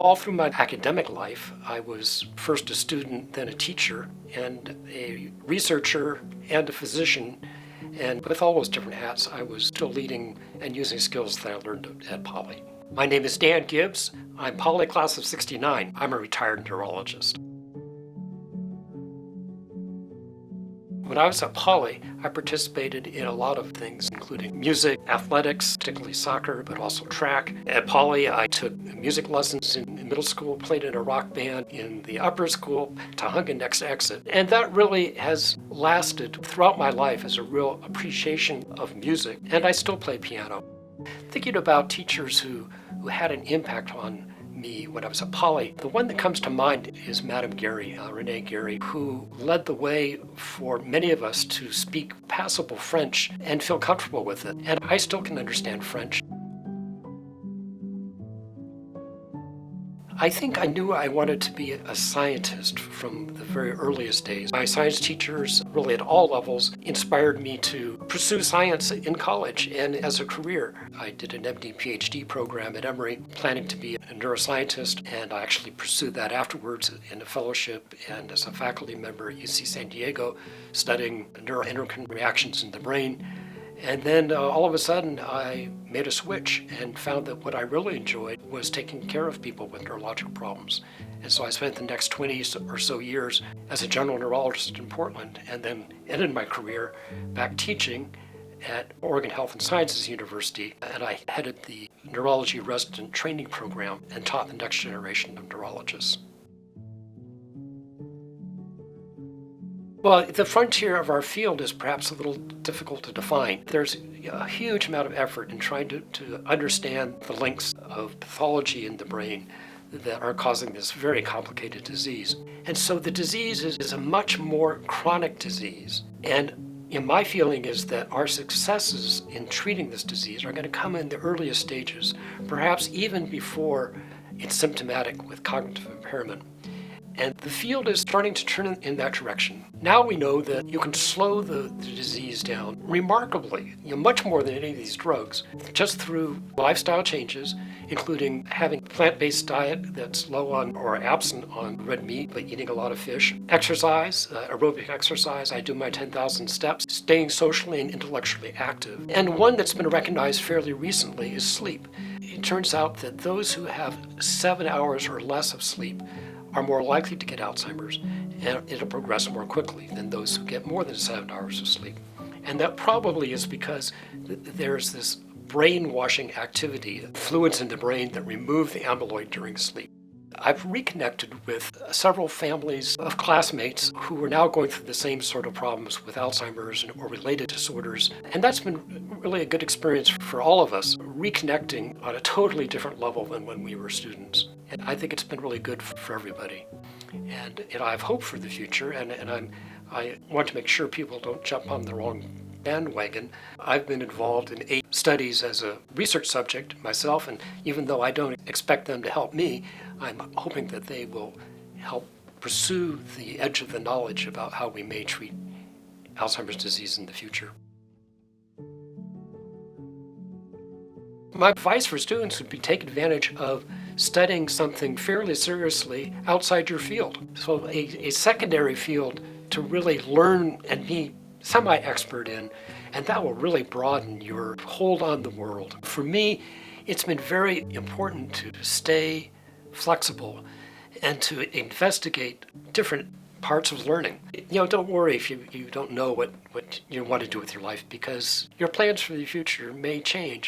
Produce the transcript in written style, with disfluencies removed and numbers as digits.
All through my academic life, I was first a student, then a teacher, and a researcher and a physician. And with all those different hats, I was still leading and using skills that I learned at Poly. My name is Dan Gibbs. I'm Poly class of '69. I'm a retired neurologist. When I was at Poly, I participated in a lot of things, including music, athletics, particularly soccer, but also track. At Poly, I took music lessons in middle school, played in a rock band in the upper school, Tahunga Next Exit. And that really has lasted throughout my life as a real appreciation of music. And I still play piano. Thinking about teachers who had an impact on me when I was at Poly, the one that comes to mind is Madame Gary, Renee Gary, who led the way for many of us to speak passable French and feel comfortable with it. And I still can understand French. I think I knew I wanted to be a scientist from the very earliest days. My science teachers, really at all levels, inspired me to pursue science in college and as a career. I did an MD PhD program at Emory, planning to be a neuroscientist, and I actually pursued that afterwards in a fellowship and as a faculty member at UC San Diego, studying neuroendocrine reactions in the brain. And then all of a sudden, I made a switch and found that what I really enjoyed was taking care of people with neurological problems. And so I spent the next 20 or so years as a general neurologist in Portland, and then ended my career back teaching at Oregon Health and Sciences University. And I headed the neurology resident training program and taught the next generation of neurologists. Well, the frontier of our field is perhaps a little difficult to define. There's a huge amount of effort in trying to understand the links of pathology in the brain that are causing this very complicated disease. And so the disease is a much more chronic disease. And my feeling is that our successes in treating this disease are going to come in the earliest stages, perhaps even before it's symptomatic with cognitive impairment. And the field is starting to turn in that direction. Now we know that you can slow the disease down remarkably, much more than any of these drugs, just through lifestyle changes, including having a plant-based diet that's low on or absent on red meat, but eating a lot of fish. Exercise, aerobic exercise. I do my 10,000 steps, staying socially and intellectually active. And one that's been recognized fairly recently is sleep. It turns out that those who have 7 hours or less of sleep are more likely to get Alzheimer's, and it'll progress more quickly than those who get more than 7 hours of sleep. And that probably is because there's this brainwashing activity, fluids in the brain that remove the amyloid during sleep. I've reconnected with several families of classmates who are now going through the same sort of problems with Alzheimer's or related disorders. And that's been really a good experience for all of us, reconnecting on a totally different level than when we were students. And I think it's been really good for everybody. And I have hope for the future, and I want to make sure people don't jump on the wrong bandwagon. I've been involved in 8 studies as a research subject myself, and even though I don't expect them to help me, I'm hoping that they will help pursue the edge of the knowledge about how we may treat Alzheimer's disease in the future. My advice for students would be take advantage of studying something fairly seriously outside your field. So a secondary field to really learn and be semi-expert in, and that will really broaden your hold on the world. For me, it's been very important to stay flexible and to investigate different parts of learning. Don't worry if you don't know what you want to do with your life, because your plans for the future may change.